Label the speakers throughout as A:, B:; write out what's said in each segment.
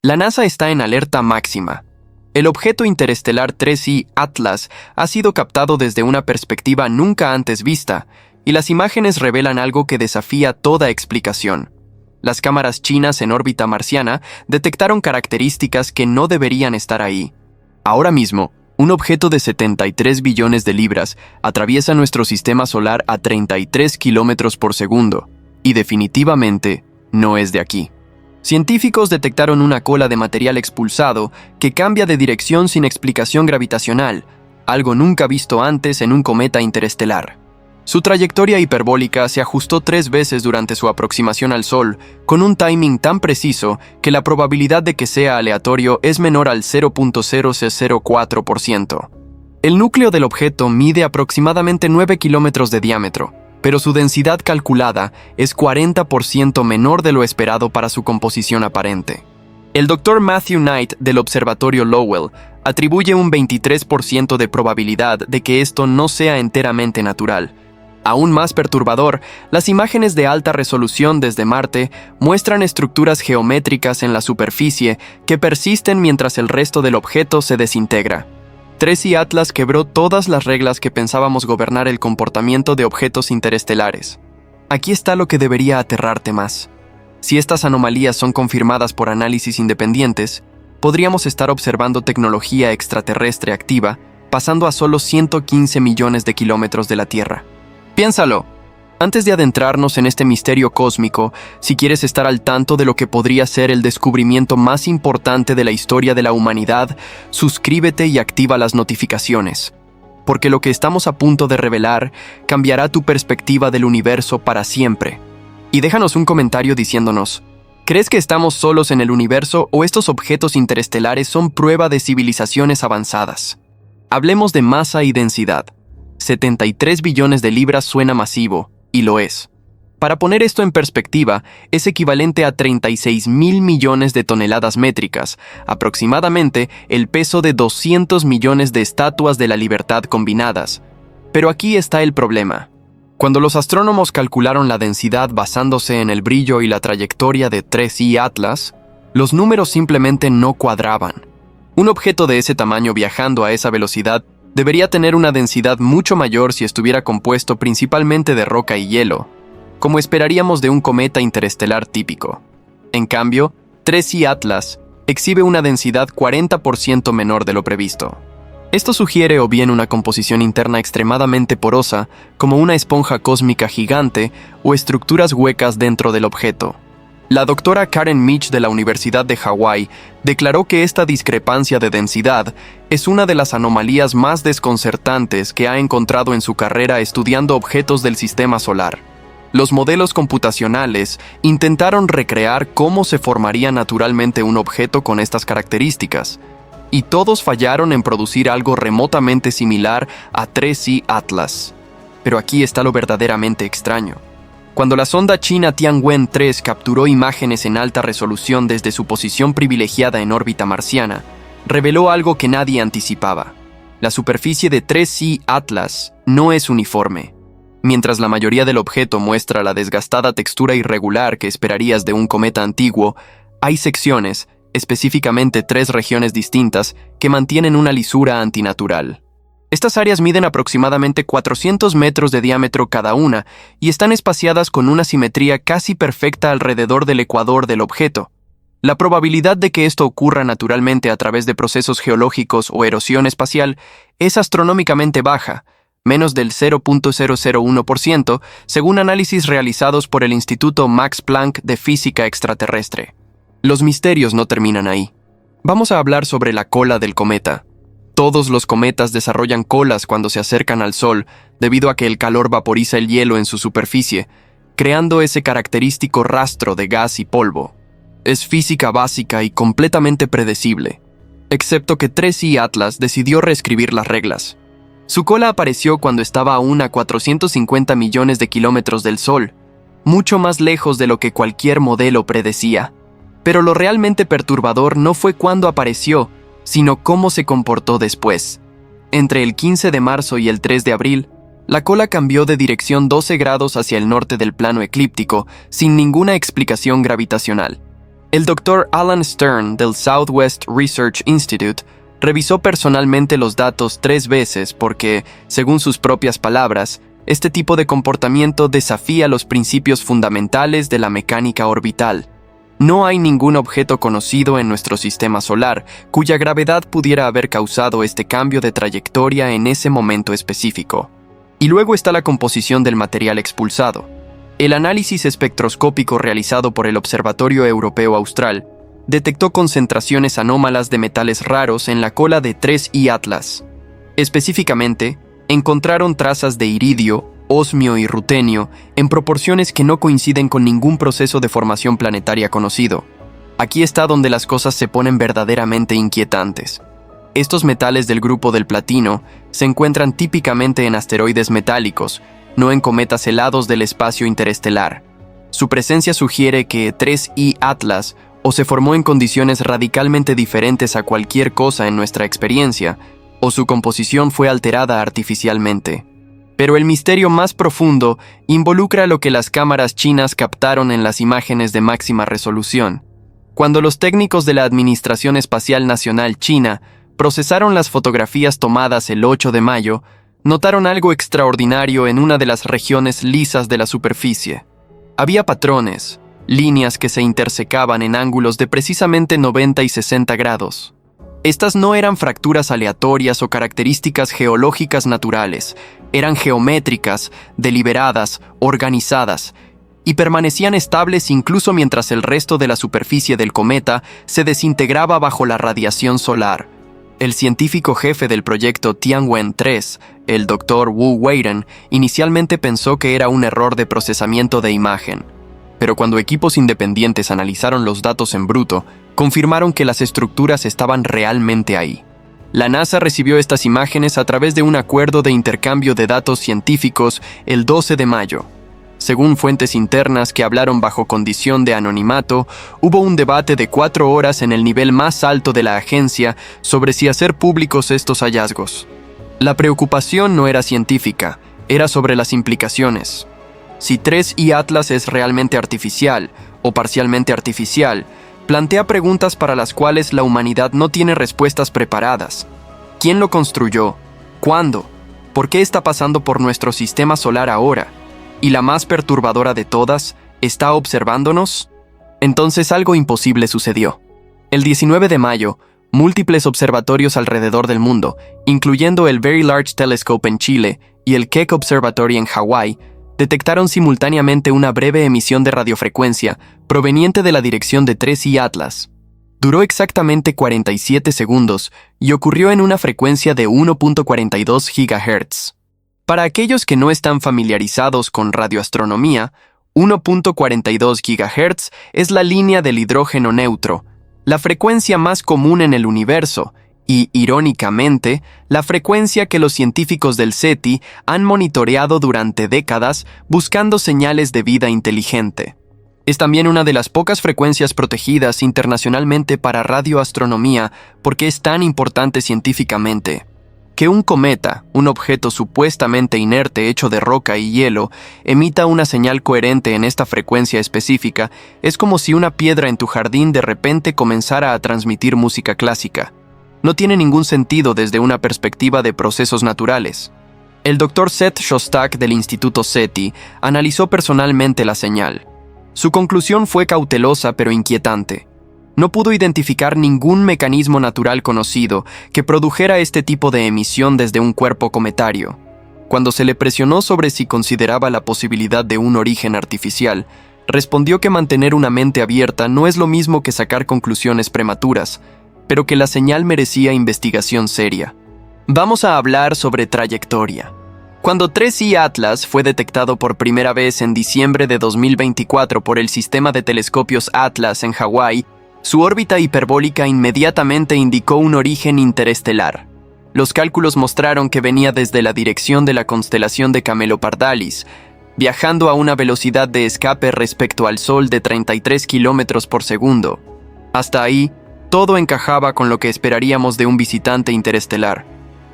A: La NASA está en alerta máxima. El objeto interestelar 3I Atlas ha sido captado desde una perspectiva nunca antes vista, y las imágenes revelan algo que desafía toda explicación. Las cámaras chinas en órbita marciana detectaron características que no deberían estar ahí. Ahora mismo, un objeto de 73 billones de libras atraviesa nuestro sistema solar a 33 kilómetros por segundo, y definitivamente no es de aquí. Científicos detectaron una cola de material expulsado que cambia de dirección sin explicación gravitacional, algo nunca visto antes en un cometa interestelar. Su trayectoria hiperbólica se ajustó 3 veces durante su aproximación al Sol, con un timing tan preciso que la probabilidad de que sea aleatorio es menor al 0.0004%. El núcleo del objeto mide aproximadamente 9 kilómetros de diámetro, pero su densidad calculada es 40% menor de lo esperado para su composición aparente. El Dr. Matthew Knight del Observatorio Lowell atribuye un 23% de probabilidad de que esto no sea enteramente natural. Aún más perturbador, las imágenes de alta resolución desde Marte muestran estructuras geométricas en la superficie que persisten mientras el resto del objeto se desintegra. 3I Atlas quebró todas las reglas que pensábamos gobernar el comportamiento de objetos interestelares. Aquí está lo que debería aterrarte más. Si estas anomalías son confirmadas por análisis independientes, podríamos estar observando tecnología extraterrestre activa pasando a solo 115 millones de kilómetros de la Tierra. Piénsalo. Antes de adentrarnos en este misterio cósmico, si quieres estar al tanto de lo que podría ser el descubrimiento más importante de la historia de la humanidad, suscríbete y activa las notificaciones. Porque lo que estamos a punto de revelar cambiará tu perspectiva del universo para siempre. Y déjanos un comentario diciéndonos, ¿crees que estamos solos en el universo o estos objetos interestelares son prueba de civilizaciones avanzadas? Hablemos de masa y densidad. 73 billones de libras suena masivo, y lo es. Para poner esto en perspectiva, es equivalente a 36.000 millones de toneladas métricas, aproximadamente el peso de 200 millones de estatuas de la libertad combinadas. Pero aquí está el problema. Cuando los astrónomos calcularon la densidad basándose en el brillo y la trayectoria de 3I Atlas, los números simplemente no cuadraban. Un objeto de ese tamaño viajando a esa velocidad debería tener una densidad mucho mayor si estuviera compuesto principalmente de roca y hielo, como esperaríamos de un cometa interestelar típico. En cambio, 3I Atlas exhibe una densidad 40% menor de lo previsto. Esto sugiere o bien una composición interna extremadamente porosa, como una esponja cósmica gigante, o estructuras huecas dentro del objeto. La doctora Karen Mitch de la Universidad de Hawái declaró que esta discrepancia de densidad es una de las anomalías más desconcertantes que ha encontrado en su carrera estudiando objetos del sistema solar. Los modelos computacionales intentaron recrear cómo se formaría naturalmente un objeto con estas características, y todos fallaron en producir algo remotamente similar a 3I Atlas. Pero aquí está lo verdaderamente extraño. Cuando la sonda china Tianwen-3 capturó imágenes en alta resolución desde su posición privilegiada en órbita marciana, reveló algo que nadie anticipaba. La superficie de 3I Atlas no es uniforme. Mientras la mayoría del objeto muestra la desgastada textura irregular que esperarías de un cometa antiguo, hay secciones, específicamente 3 regiones distintas, que mantienen una lisura antinatural. Estas áreas miden aproximadamente 400 metros de diámetro cada una y están espaciadas con una simetría casi perfecta alrededor del ecuador del objeto. La probabilidad de que esto ocurra naturalmente a través de procesos geológicos o erosión espacial es astronómicamente baja, menos del 0.001%, según análisis realizados por el Instituto Max Planck de Física Extraterrestre. Los misterios no terminan ahí. Vamos a hablar sobre la cola del cometa. Todos los cometas desarrollan colas cuando se acercan al Sol, debido a que el calor vaporiza el hielo en su superficie, creando ese característico rastro de gas y polvo. Es física básica y completamente predecible, excepto que 3I Atlas decidió reescribir las reglas. Su cola apareció cuando estaba aún a 450 millones de kilómetros del Sol, mucho más lejos de lo que cualquier modelo predecía. Pero lo realmente perturbador no fue cuándo apareció, sino cómo se comportó después. Entre el 15 de marzo y el 3 de abril, la cola cambió de dirección 12 grados hacia el norte del plano eclíptico, sin ninguna explicación gravitacional. El Dr. Alan Stern del Southwest Research Institute revisó personalmente los datos 3 veces porque, según sus propias palabras, este tipo de comportamiento desafía los principios fundamentales de la mecánica orbital. No hay ningún objeto conocido en nuestro sistema solar cuya gravedad pudiera haber causado este cambio de trayectoria en ese momento específico. Y luego está la composición del material expulsado. El análisis espectroscópico realizado por el Observatorio Europeo Austral detectó concentraciones anómalas de metales raros en la cola de 3I Atlas. Específicamente, encontraron trazas de iridio, osmio y rutenio en proporciones que no coinciden con ningún proceso de formación planetaria conocido. Aquí está donde las cosas se ponen verdaderamente inquietantes. Estos metales del grupo del platino se encuentran típicamente en asteroides metálicos, no en cometas helados del espacio interestelar. Su presencia sugiere que 3I Atlas o se formó en condiciones radicalmente diferentes a cualquier cosa en nuestra experiencia, o su composición fue alterada artificialmente. Pero el misterio más profundo involucra lo que las cámaras chinas captaron en las imágenes de máxima resolución. Cuando los técnicos de la Administración Espacial Nacional China procesaron las fotografías tomadas el 8 de mayo, notaron algo extraordinario en una de las regiones lisas de la superficie. Había patrones, líneas que se intersecaban en ángulos de precisamente 90 y 60 grados. Estas no eran fracturas aleatorias o características geológicas naturales, eran geométricas, deliberadas, organizadas, y permanecían estables incluso mientras el resto de la superficie del cometa se desintegraba bajo la radiación solar. El científico jefe del proyecto Tianwen-3, el Dr. Wu Weiren, inicialmente pensó que era un error de procesamiento de imagen. Pero cuando equipos independientes analizaron los datos en bruto, confirmaron que las estructuras estaban realmente ahí. La NASA recibió estas imágenes a través de un acuerdo de intercambio de datos científicos el 12 de mayo. Según fuentes internas que hablaron bajo condición de anonimato, hubo un debate de 4 horas en el nivel más alto de la agencia sobre si hacer públicos estos hallazgos. La preocupación no era científica, era sobre las implicaciones. Si 3I Atlas es realmente artificial o parcialmente artificial, plantea preguntas para las cuales la humanidad no tiene respuestas preparadas. ¿Quién lo construyó? ¿Cuándo? ¿Por qué está pasando por nuestro sistema solar ahora? Y la más perturbadora de todas, ¿está observándonos? Entonces algo imposible sucedió. El 19 de mayo, múltiples observatorios alrededor del mundo, incluyendo el Very Large Telescope en Chile y el Keck Observatory en Hawái, detectaron simultáneamente una breve emisión de radiofrecuencia proveniente de la dirección de 3I Atlas. Duró exactamente 47 segundos y ocurrió en una frecuencia de 1.42 GHz. Para aquellos que no están familiarizados con radioastronomía, 1.42 GHz es la línea del hidrógeno neutro, la frecuencia más común en el universo, y, irónicamente, la frecuencia que los científicos del SETI han monitoreado durante décadas buscando señales de vida inteligente. Es también una de las pocas frecuencias protegidas internacionalmente para radioastronomía porque es tan importante científicamente. Que un cometa, un objeto supuestamente inerte hecho de roca y hielo, emita una señal coherente en esta frecuencia específica es como si una piedra en tu jardín de repente comenzara a transmitir música clásica. No tiene ningún sentido desde una perspectiva de procesos naturales. El Dr. Seth Shostak del Instituto SETI analizó personalmente la señal. Su conclusión fue cautelosa pero inquietante. No pudo identificar ningún mecanismo natural conocido que produjera este tipo de emisión desde un cuerpo cometario. Cuando se le presionó sobre si consideraba la posibilidad de un origen artificial, respondió que mantener una mente abierta no es lo mismo que sacar conclusiones prematuras, pero que la señal merecía investigación seria. Vamos a hablar sobre trayectoria. Cuando 3I Atlas fue detectado por primera vez en diciembre de 2024 por el sistema de telescopios Atlas en Hawái, su órbita hiperbólica inmediatamente indicó un origen interestelar. Los cálculos mostraron que venía desde la dirección de la constelación de Camelopardalis, viajando a una velocidad de escape respecto al Sol de 33 km por segundo. Hasta ahí, todo encajaba con lo que esperaríamos de un visitante interestelar.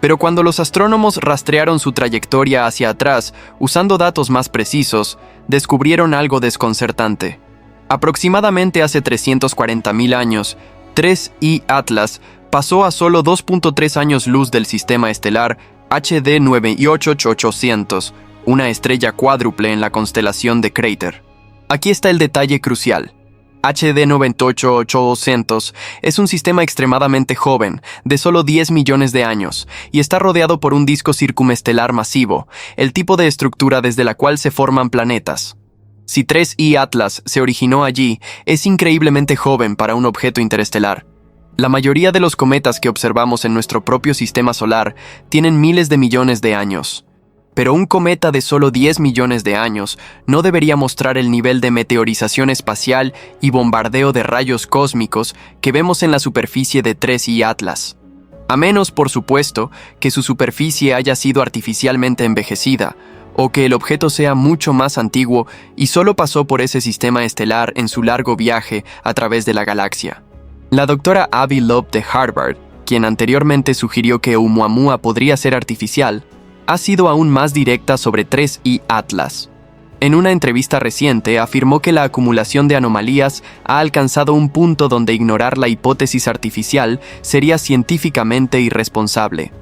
A: Pero cuando los astrónomos rastrearon su trayectoria hacia atrás usando datos más precisos, descubrieron algo desconcertante. Aproximadamente hace 340.000 años, 3I Atlas pasó a solo 2.3 años luz del sistema estelar HD 98800, una estrella cuádruple en la constelación de Crater. Aquí está el detalle crucial. HD 98800 es un sistema extremadamente joven, de solo 10 millones de años, y está rodeado por un disco circumestelar masivo, el tipo de estructura desde la cual se forman planetas. Si 3I Atlas se originó allí, es increíblemente joven para un objeto interestelar. La mayoría de los cometas que observamos en nuestro propio sistema solar tienen miles de millones de años. Pero un cometa de solo 10 millones de años no debería mostrar el nivel de meteorización espacial y bombardeo de rayos cósmicos que vemos en la superficie de 3I Atlas. A menos, por supuesto, que su superficie haya sido artificialmente envejecida, o que el objeto sea mucho más antiguo y solo pasó por ese sistema estelar en su largo viaje a través de la galaxia. La doctora Avi Loeb de Harvard, quien anteriormente sugirió que Oumuamua podría ser artificial, ha sido aún más directa sobre 3I Atlas. En una entrevista reciente afirmó que la acumulación de anomalías ha alcanzado un punto donde ignorar la hipótesis artificial sería científicamente irresponsable.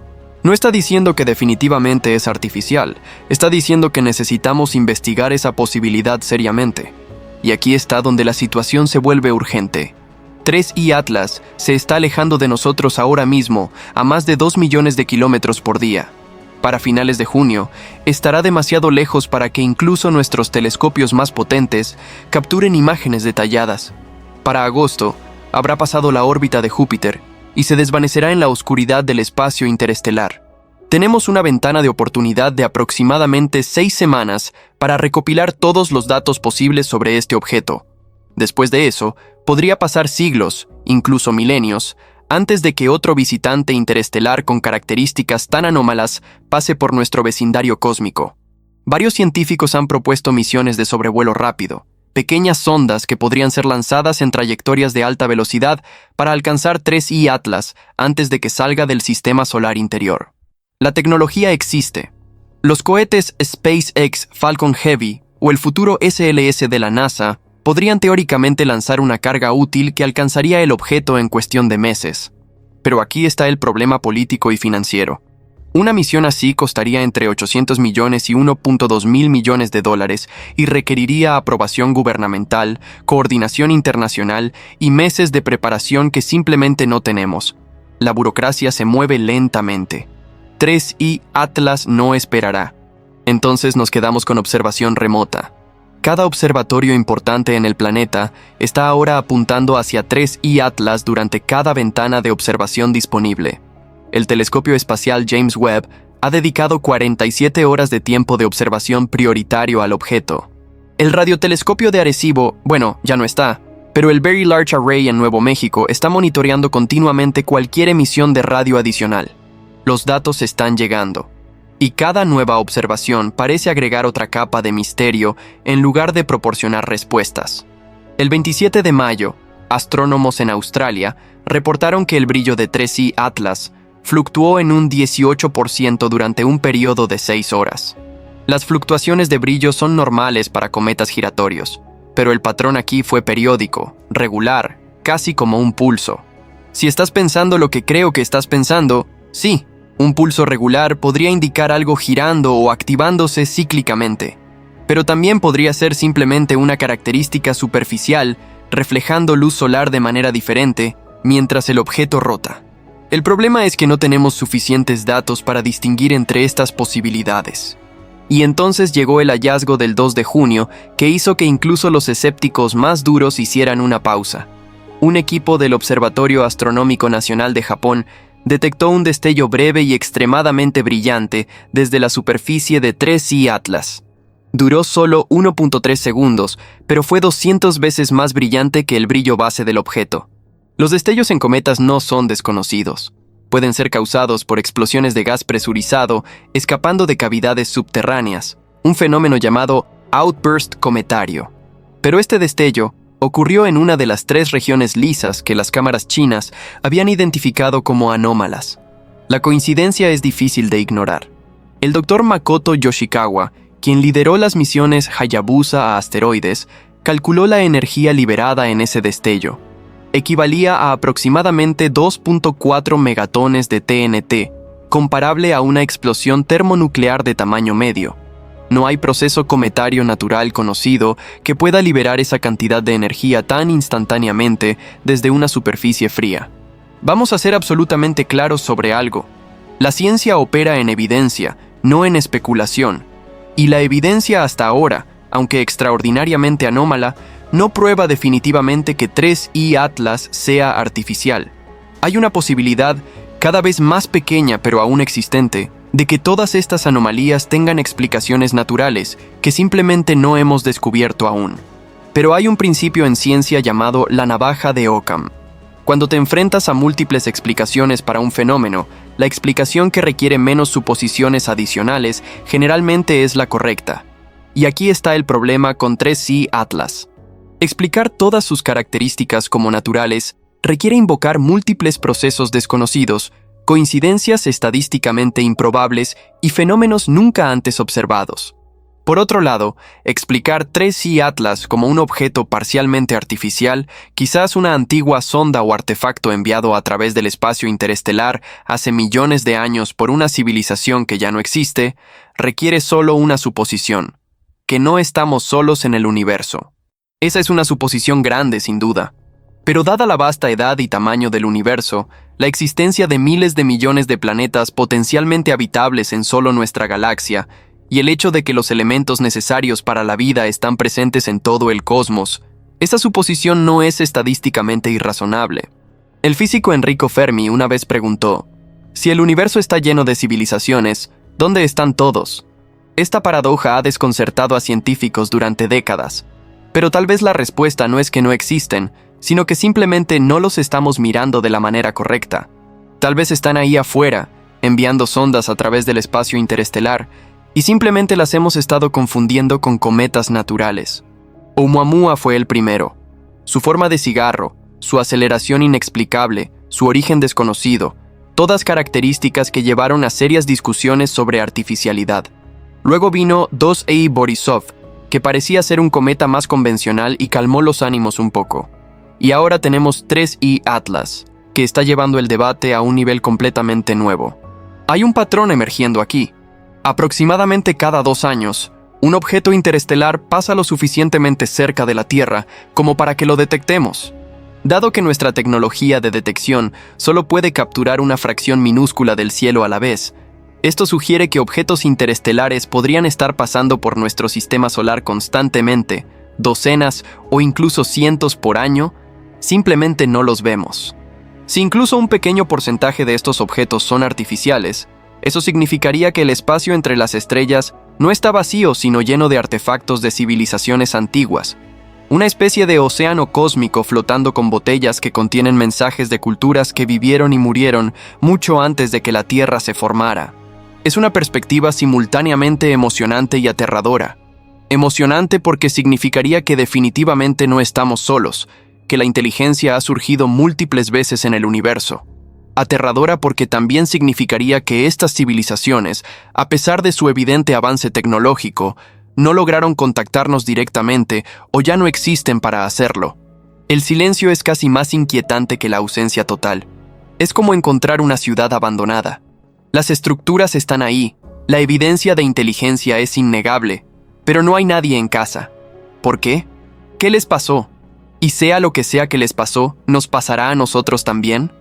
A: No está diciendo que definitivamente es artificial, está diciendo que necesitamos investigar esa posibilidad seriamente. Y aquí está donde la situación se vuelve urgente. 3I Atlas se está alejando de nosotros ahora mismo a más de 2 millones de kilómetros por día. Para finales de junio, estará demasiado lejos para que incluso nuestros telescopios más potentes capturen imágenes detalladas. Para agosto, habrá pasado la órbita de Júpiter y se desvanecerá en la oscuridad del espacio interestelar. Tenemos una ventana de oportunidad de aproximadamente 6 semanas para recopilar todos los datos posibles sobre este objeto. Después de eso, podría pasar siglos, incluso milenios, antes de que otro visitante interestelar con características tan anómalas pase por nuestro vecindario cósmico. Varios científicos han propuesto misiones de sobrevuelo rápido, pequeñas sondas que podrían ser lanzadas en trayectorias de alta velocidad para alcanzar 3I Atlas antes de que salga del sistema solar interior. La tecnología existe. Los cohetes SpaceX Falcon Heavy o el futuro SLS de la NASA podrían teóricamente lanzar una carga útil que alcanzaría el objeto en cuestión de meses. Pero aquí está el problema político y financiero. Una misión así costaría entre 800 millones y 1.2 mil millones de dólares y requeriría aprobación gubernamental, coordinación internacional y meses de preparación que simplemente no tenemos. La burocracia se mueve lentamente. 3I Atlas no esperará. Entonces nos quedamos con observación remota. Cada observatorio importante en el planeta está ahora apuntando hacia 3I Atlas durante cada ventana de observación disponible. El telescopio espacial James Webb ha dedicado 47 horas de tiempo de observación prioritario al objeto. El radiotelescopio de Arecibo, ya no está, pero el Very Large Array en Nuevo México está monitoreando continuamente cualquier emisión de radio adicional. Los datos están llegando. Y cada nueva observación parece agregar otra capa de misterio en lugar de proporcionar respuestas. El 27 de mayo, astrónomos en Australia reportaron que el brillo de 3I Atlas fluctuó en un 18% durante un periodo de 6 horas. Las fluctuaciones de brillo son normales para cometas giratorios, pero el patrón aquí fue periódico, regular, casi como un pulso. Si estás pensando lo que creo que estás pensando, sí. Un pulso regular podría indicar algo girando o activándose cíclicamente, pero también podría ser simplemente una característica superficial reflejando luz solar de manera diferente mientras el objeto rota. El problema es que no tenemos suficientes datos para distinguir entre estas posibilidades. Y entonces llegó el hallazgo del 2 de junio que hizo que incluso los escépticos más duros hicieran una pausa. Un equipo del Observatorio Astronómico Nacional de Japón detectó un destello breve y extremadamente brillante desde la superficie de 3I Atlas. Duró solo 1.3 segundos, pero fue 200 veces más brillante que el brillo base del objeto. Los destellos en cometas no son desconocidos. Pueden ser causados por explosiones de gas presurizado escapando de cavidades subterráneas, un fenómeno llamado outburst cometario. Pero este destello ocurrió en una de las 3 regiones lisas que las cámaras chinas habían identificado como anómalas. La coincidencia es difícil de ignorar. El Dr. Makoto Yoshikawa, quien lideró las misiones Hayabusa a asteroides, calculó la energía liberada en ese destello. Equivalía a aproximadamente 2.4 megatones de TNT, comparable a una explosión termonuclear de tamaño medio. No hay proceso cometario natural conocido que pueda liberar esa cantidad de energía tan instantáneamente desde una superficie fría. Vamos a ser absolutamente claros sobre algo. La ciencia opera en evidencia, no en especulación. Y la evidencia hasta ahora, aunque extraordinariamente anómala, no prueba definitivamente que 3I Atlas sea artificial. Hay una posibilidad, cada vez más pequeña pero aún existente, de que todas estas anomalías tengan explicaciones naturales que simplemente no hemos descubierto aún. Pero hay un principio en ciencia llamado la navaja de Occam. Cuando te enfrentas a múltiples explicaciones para un fenómeno, la explicación que requiere menos suposiciones adicionales generalmente es la correcta. Y aquí está el problema con 3I Atlas. Explicar todas sus características como naturales requiere invocar múltiples procesos desconocidos, coincidencias estadísticamente improbables y fenómenos nunca antes observados. Por otro lado, explicar 3I Atlas como un objeto parcialmente artificial, quizás una antigua sonda o artefacto enviado a través del espacio interestelar hace millones de años por una civilización que ya no existe, requiere solo una suposición: que no estamos solos en el universo. Esa es una suposición grande, sin duda. Pero dada la vasta edad y tamaño del universo, la existencia de miles de millones de planetas potencialmente habitables en solo nuestra galaxia, y el hecho de que los elementos necesarios para la vida están presentes en todo el cosmos, esa suposición no es estadísticamente irrazonable. El físico Enrico Fermi una vez preguntó: si el universo está lleno de civilizaciones, ¿dónde están todos? Esta paradoja ha desconcertado a científicos durante décadas, pero tal vez la respuesta no es que no existen, sino que simplemente no los estamos mirando de la manera correcta. Tal vez están ahí afuera, enviando sondas a través del espacio interestelar, y simplemente las hemos estado confundiendo con cometas naturales. Oumuamua fue el primero. Su forma de cigarro, su aceleración inexplicable, su origen desconocido, todas características que llevaron a serias discusiones sobre artificialidad. Luego vino 2A Borisov, que parecía ser un cometa más convencional y calmó los ánimos un poco. Y ahora tenemos 3I Atlas, que está llevando el debate a un nivel completamente nuevo. Hay un patrón emergiendo aquí. Aproximadamente cada 2 años, un objeto interestelar pasa lo suficientemente cerca de la Tierra como para que lo detectemos. Dado que nuestra tecnología de detección solo puede capturar una fracción minúscula del cielo a la vez, esto sugiere que objetos interestelares podrían estar pasando por nuestro sistema solar constantemente, docenas o incluso cientos por año. Simplemente no los vemos. Si incluso un pequeño porcentaje de estos objetos son artificiales, eso significaría que el espacio entre las estrellas no está vacío, sino lleno de artefactos de civilizaciones antiguas. Una especie de océano cósmico flotando con botellas que contienen mensajes de culturas que vivieron y murieron mucho antes de que la Tierra se formara. Es una perspectiva simultáneamente emocionante y aterradora. Emocionante porque significaría que definitivamente no estamos solos, que la inteligencia ha surgido múltiples veces en el universo. Aterradora porque también significaría que estas civilizaciones, a pesar de su evidente avance tecnológico, no lograron contactarnos directamente o ya no existen para hacerlo. El silencio es casi más inquietante que la ausencia total. Es como encontrar una ciudad abandonada. Las estructuras están ahí, la evidencia de inteligencia es innegable, pero no hay nadie en casa. ¿Por qué? ¿Qué les pasó? Y sea lo que sea que les pasó, ¿nos pasará a nosotros también?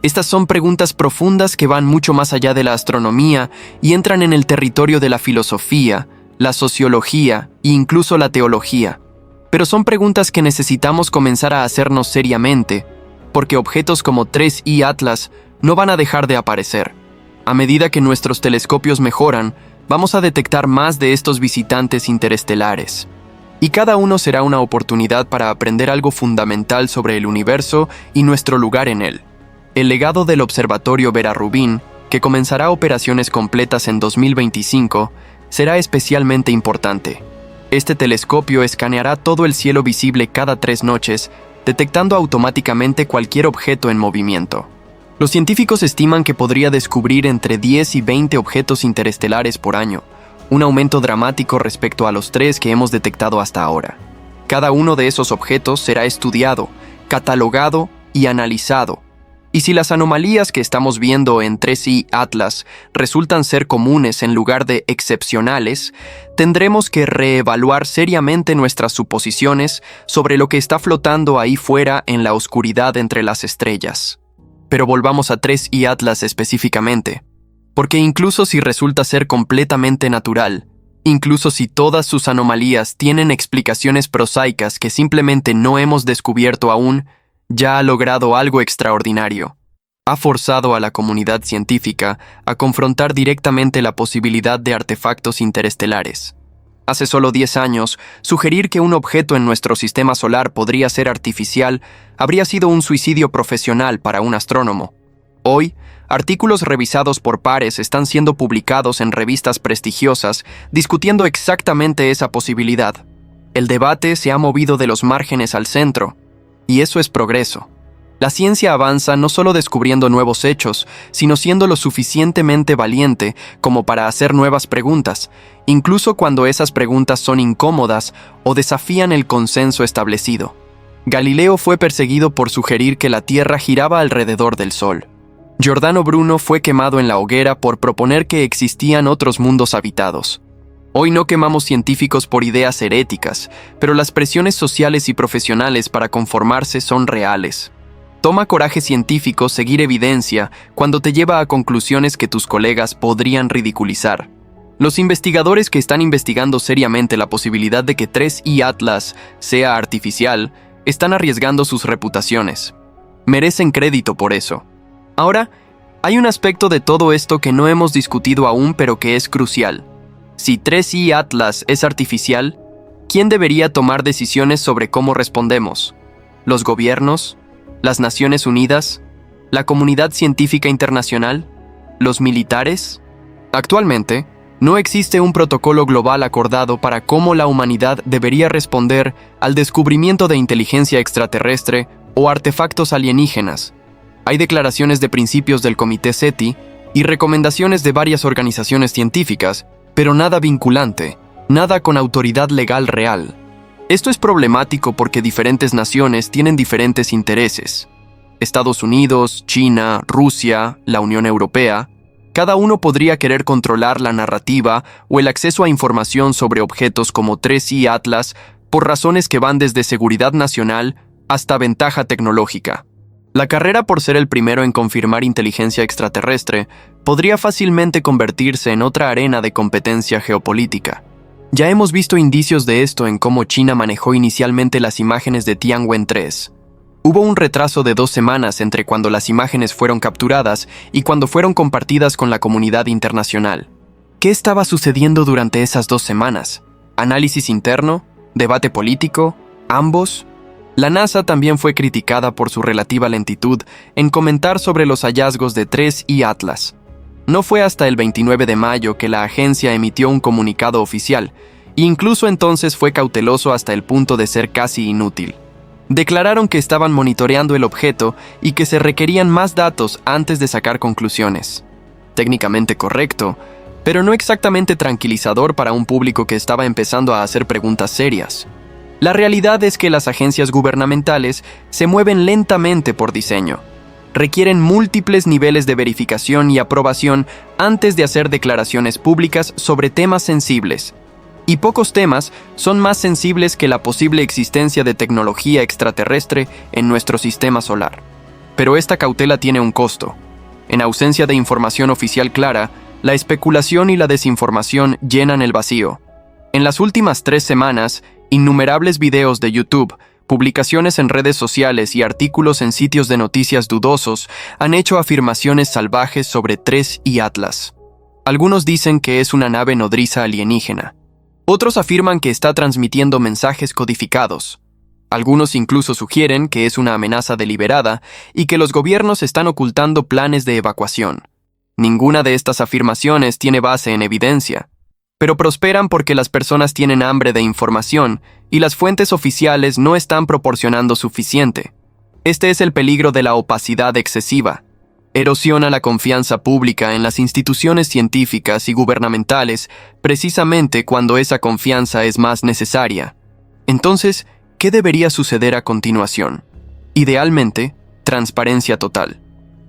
A: Estas son preguntas profundas que van mucho más allá de la astronomía y entran en el territorio de la filosofía, la sociología e incluso la teología. Pero son preguntas que necesitamos comenzar a hacernos seriamente, porque objetos como 3I Atlas no van a dejar de aparecer. A medida que nuestros telescopios mejoran, vamos a detectar más de estos visitantes interestelares. Y cada uno será una oportunidad para aprender algo fundamental sobre el universo y nuestro lugar en él. El legado del Observatorio Vera Rubin, que comenzará operaciones completas en 2025, será especialmente importante. Este telescopio escaneará todo el cielo visible cada 3 noches, detectando automáticamente cualquier objeto en movimiento. Los científicos estiman que podría descubrir entre 10 y 20 objetos interestelares por año, un aumento dramático respecto a los 3 que hemos detectado hasta ahora. Cada uno de esos objetos será estudiado, catalogado y analizado. Y si las anomalías que estamos viendo en 3I Atlas resultan ser comunes en lugar de excepcionales, tendremos que reevaluar seriamente nuestras suposiciones sobre lo que está flotando ahí fuera en la oscuridad entre las estrellas. Pero volvamos a 3I Atlas específicamente, porque incluso si resulta ser completamente natural, incluso si todas sus anomalías tienen explicaciones prosaicas que simplemente no hemos descubierto aún, ya ha logrado algo extraordinario. Ha forzado a la comunidad científica a confrontar directamente la posibilidad de artefactos interestelares. Hace solo 10 años, sugerir que un objeto en nuestro sistema solar podría ser artificial habría sido un suicidio profesional para un astrónomo. Hoy, artículos revisados por pares están siendo publicados en revistas prestigiosas discutiendo exactamente esa posibilidad. El debate se ha movido de los márgenes al centro, y eso es progreso. La ciencia avanza no solo descubriendo nuevos hechos, sino siendo lo suficientemente valiente como para hacer nuevas preguntas, incluso cuando esas preguntas son incómodas o desafían el consenso establecido. Galileo fue perseguido por sugerir que la Tierra giraba alrededor del Sol. Giordano Bruno fue quemado en la hoguera por proponer que existían otros mundos habitados. Hoy no quemamos científicos por ideas heréticas, pero las presiones sociales y profesionales para conformarse son reales. Toma coraje científico seguir evidencia cuando te lleva a conclusiones que tus colegas podrían ridiculizar. Los investigadores que están investigando seriamente la posibilidad de que 3I Atlas sea artificial están arriesgando sus reputaciones. Merecen crédito por eso. Ahora, hay un aspecto de todo esto que no hemos discutido aún pero que es crucial. Si 3I Atlas es artificial, ¿quién debería tomar decisiones sobre cómo respondemos? ¿Los gobiernos? ¿Las Naciones Unidas? ¿La comunidad científica internacional? ¿Los militares? Actualmente, no existe un protocolo global acordado para cómo la humanidad debería responder al descubrimiento de inteligencia extraterrestre o artefactos alienígenas. Hay declaraciones de principios del Comité SETI y recomendaciones de varias organizaciones científicas, pero nada vinculante, nada con autoridad legal real. Esto es problemático porque diferentes naciones tienen diferentes intereses. Estados Unidos, China, Rusia, la Unión Europea, cada uno podría querer controlar la narrativa o el acceso a información sobre objetos como 3I Atlas por razones que van desde seguridad nacional hasta ventaja tecnológica. La carrera por ser el primero en confirmar inteligencia extraterrestre podría fácilmente convertirse en otra arena de competencia geopolítica. Ya hemos visto indicios de esto en cómo China manejó inicialmente las imágenes de Tianwen-3. Hubo un retraso de 2 semanas entre cuando las imágenes fueron capturadas y cuando fueron compartidas con la comunidad internacional. ¿Qué estaba sucediendo durante esas 2 semanas? ¿Análisis interno? ¿Debate político? ¿Ambos? La NASA también fue criticada por su relativa lentitud en comentar sobre los hallazgos de 3I Atlas. No fue hasta el 29 de mayo que la agencia emitió un comunicado oficial, e incluso entonces fue cauteloso hasta el punto de ser casi inútil. Declararon que estaban monitoreando el objeto y que se requerían más datos antes de sacar conclusiones. Técnicamente correcto, pero no exactamente tranquilizador para un público que estaba empezando a hacer preguntas serias. La realidad es que las agencias gubernamentales se mueven lentamente por diseño. Requieren múltiples niveles de verificación y aprobación antes de hacer declaraciones públicas sobre temas sensibles. Y pocos temas son más sensibles que la posible existencia de tecnología extraterrestre en nuestro sistema solar. Pero esta cautela tiene un costo. En ausencia de información oficial clara, la especulación y la desinformación llenan el vacío. En las últimas 3 semanas, innumerables videos de YouTube, publicaciones en redes sociales y artículos en sitios de noticias dudosos han hecho afirmaciones salvajes sobre 3I Atlas. Algunos dicen que es una nave nodriza alienígena. Otros afirman que está transmitiendo mensajes codificados. Algunos incluso sugieren que es una amenaza deliberada y que los gobiernos están ocultando planes de evacuación. Ninguna de estas afirmaciones tiene base en evidencia, pero prosperan porque las personas tienen hambre de información y las fuentes oficiales no están proporcionando suficiente. Este es el peligro de la opacidad excesiva. Erosiona la confianza pública en las instituciones científicas y gubernamentales precisamente cuando esa confianza es más necesaria. Entonces, ¿Qué debería suceder a continuación? Idealmente, transparencia total.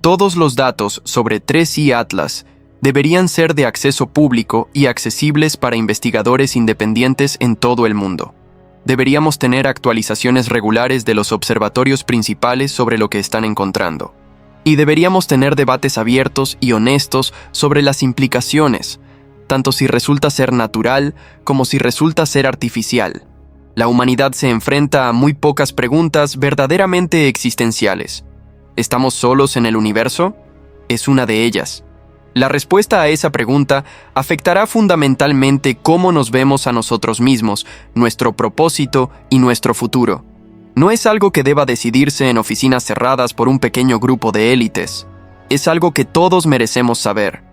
A: Todos los datos sobre 3i Atlas deberían ser de acceso público y accesibles para investigadores independientes en todo el mundo. Deberíamos tener actualizaciones regulares de los observatorios principales sobre lo que están encontrando. Y deberíamos tener debates abiertos y honestos sobre las implicaciones, tanto si resulta ser natural como si resulta ser artificial. La humanidad se enfrenta a muy pocas preguntas verdaderamente existenciales. ¿Estamos solos en el universo? Es una de ellas. La respuesta a esa pregunta afectará fundamentalmente cómo nos vemos a nosotros mismos, nuestro propósito y nuestro futuro. No es algo que deba decidirse en oficinas cerradas por un pequeño grupo de élites. Es algo que todos merecemos saber,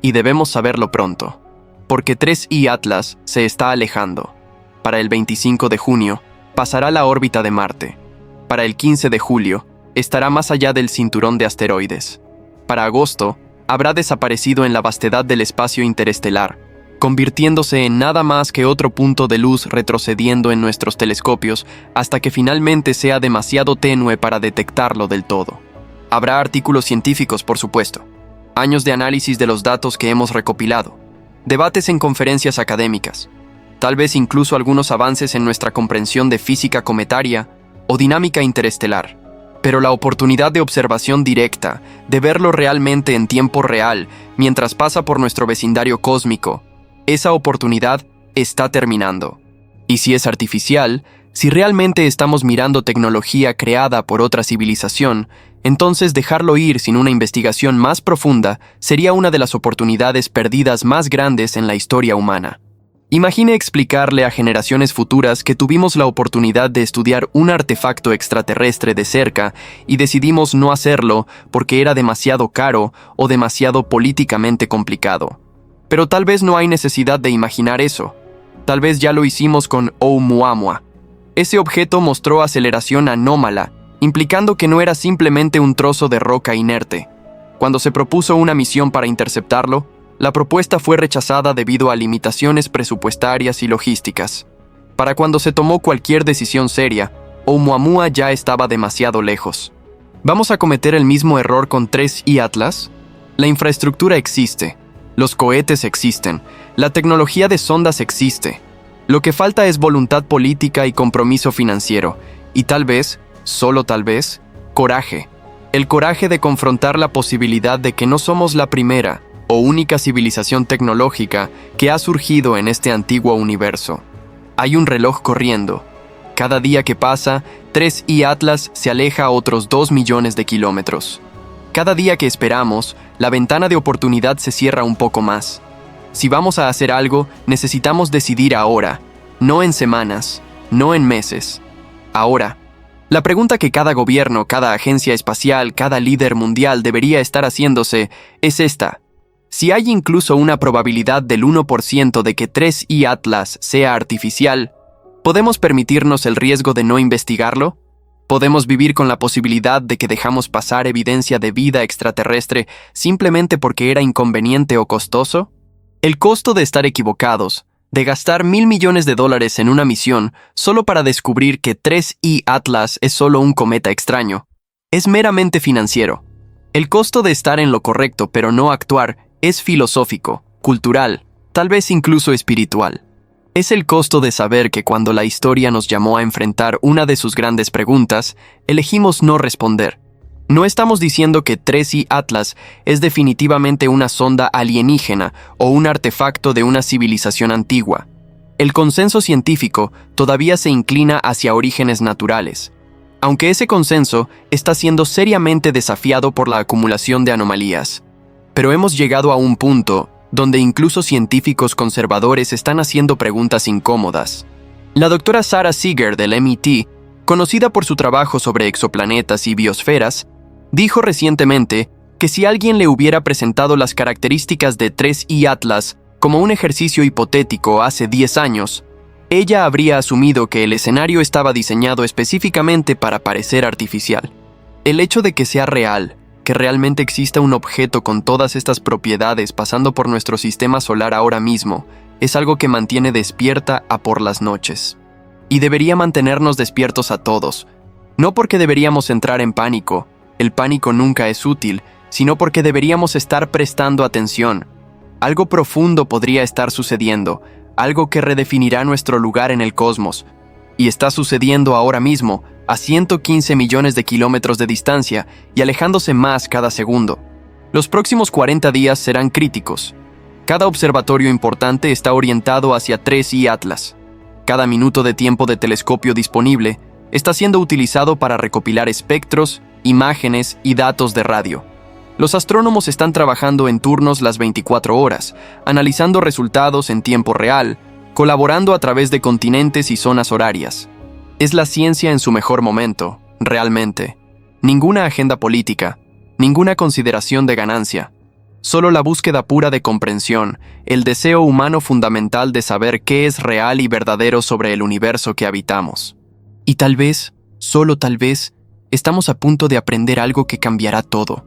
A: y debemos saberlo pronto, porque 3i Atlas se está alejando. Para el 25 de junio, pasará la órbita de Marte. Para el 15 de julio, estará más allá del cinturón de asteroides. Para agosto, habrá desaparecido en la vastedad del espacio interestelar, convirtiéndose en nada más que otro punto de luz retrocediendo en nuestros telescopios hasta que finalmente sea demasiado tenue para detectarlo del todo. Habrá artículos científicos, por supuesto, años de análisis de los datos que hemos recopilado, debates en conferencias académicas, tal vez incluso algunos avances en nuestra comprensión de física cometaria o dinámica interestelar. Pero la oportunidad de observación directa, de verlo realmente en tiempo real mientras pasa por nuestro vecindario cósmico, esa oportunidad está terminando. Y si es artificial, si realmente estamos mirando tecnología creada por otra civilización, entonces dejarlo ir sin una investigación más profunda sería una de las oportunidades perdidas más grandes en la historia humana. Imagine explicarle a generaciones futuras que tuvimos la oportunidad de estudiar un artefacto extraterrestre de cerca y decidimos no hacerlo porque era demasiado caro o demasiado políticamente complicado. Pero tal vez no hay necesidad de imaginar eso. Tal vez ya lo hicimos con Oumuamua. Ese objeto mostró aceleración anómala, implicando que no era simplemente un trozo de roca inerte. Cuando se propuso una misión para interceptarlo, la propuesta fue rechazada debido a limitaciones presupuestarias y logísticas. Para cuando se tomó cualquier decisión seria, Oumuamua ya estaba demasiado lejos. ¿Vamos a cometer el mismo error con 3i Atlas? La infraestructura existe, los cohetes existen, la tecnología de sondas existe. Lo que falta es voluntad política y compromiso financiero, y tal vez, solo tal vez, coraje. El coraje de confrontar la posibilidad de que no somos la primera o única civilización tecnológica que ha surgido en este antiguo universo. Hay un reloj corriendo. Cada día que pasa, 3i Atlas se aleja a otros 2 millones de kilómetros. Cada día que esperamos, la ventana de oportunidad se cierra un poco más. Si vamos a hacer algo, necesitamos decidir ahora, no en semanas, no en meses. Ahora. La pregunta que cada gobierno, cada agencia espacial, cada líder mundial debería estar haciéndose es esta. Si hay incluso una probabilidad del 1% de que 3i Atlas sea artificial, ¿podemos permitirnos el riesgo de no investigarlo? ¿Podemos vivir con la posibilidad de que dejamos pasar evidencia de vida extraterrestre simplemente porque era inconveniente o costoso? El costo de estar equivocados, de gastar $1.000 millones en una misión solo para descubrir que 3i Atlas es solo un cometa extraño, es meramente financiero. El costo de estar en lo correcto pero no actuar es filosófico, cultural, tal vez incluso espiritual. Es el costo de saber que cuando la historia nos llamó a enfrentar una de sus grandes preguntas, elegimos no responder. No estamos diciendo que 3i Atlas es definitivamente una sonda alienígena o un artefacto de una civilización antigua. El consenso científico todavía se inclina hacia orígenes naturales, aunque ese consenso está siendo seriamente desafiado por la acumulación de anomalías. Pero hemos llegado a un punto donde incluso científicos conservadores están haciendo preguntas incómodas. La doctora Sarah Seager del MIT, conocida por su trabajo sobre exoplanetas y biosferas, dijo recientemente que si alguien le hubiera presentado las características de 3i Atlas como un ejercicio hipotético hace 10 años, ella habría asumido que el escenario estaba diseñado específicamente para parecer artificial. El hecho de que sea real, que realmente exista un objeto con todas estas propiedades pasando por nuestro sistema solar ahora mismo, es algo que mantiene despierta a por las noches. y debería mantenernos despiertos a todos. No porque deberíamos entrar en pánico, el pánico nunca es útil, sino porque deberíamos estar prestando atención. Algo profundo podría estar sucediendo, algo que redefinirá nuestro lugar en el cosmos. Y está sucediendo ahora mismo, a 115 millones de kilómetros de distancia y alejándose más cada segundo. Los próximos 40 días serán críticos. Cada observatorio importante está orientado hacia 3I Atlas. Cada minuto de tiempo de telescopio disponible está siendo utilizado para recopilar espectros, imágenes y datos de radio. Los astrónomos están trabajando en turnos las 24 horas, analizando resultados en tiempo real, colaborando a través de continentes y zonas horarias. Es la ciencia en su mejor momento, realmente. Ninguna agenda política, ninguna consideración de ganancia. Solo la búsqueda pura de comprensión, el deseo humano fundamental de saber qué es real y verdadero sobre el universo que habitamos. Y tal vez, solo tal vez, estamos a punto de aprender algo que cambiará todo.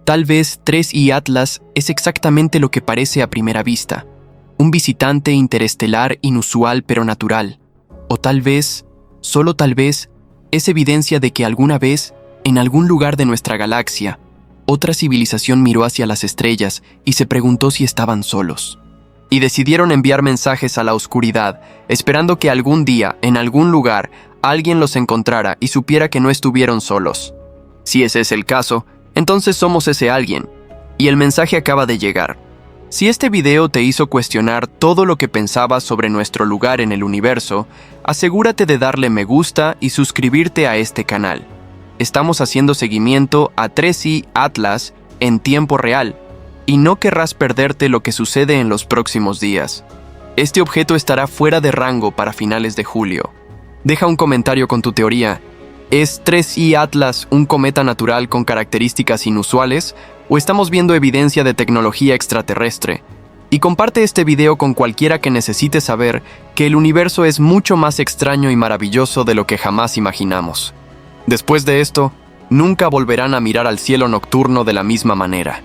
A: Tal vez 3I Atlas es exactamente lo que parece a primera vista. Un visitante interestelar inusual pero natural. O tal vez, solo tal vez, es evidencia de que alguna vez, en algún lugar de nuestra galaxia, otra civilización miró hacia las estrellas y se preguntó si estaban solos. Y decidieron enviar mensajes a la oscuridad, esperando que algún día, en algún lugar, alguien los encontrara y supiera que no estuvieron solos. Si ese es el caso, entonces somos ese alguien. Y el mensaje acaba de llegar. Si este video te hizo cuestionar todo lo que pensabas sobre nuestro lugar en el universo, asegúrate de darle me gusta y suscribirte a este canal. Estamos haciendo seguimiento a 3I Atlas en tiempo real, y no querrás perderte lo que sucede en los próximos días. Este objeto estará fuera de rango para finales de julio. Deja un comentario con tu teoría. ¿Es 3I Atlas un cometa natural con características inusuales o estamos viendo evidencia de tecnología extraterrestre? Y comparte este video con cualquiera que necesite saber que el universo es mucho más extraño y maravilloso de lo que jamás imaginamos. Después de esto, nunca volverán a mirar al cielo nocturno de la misma manera.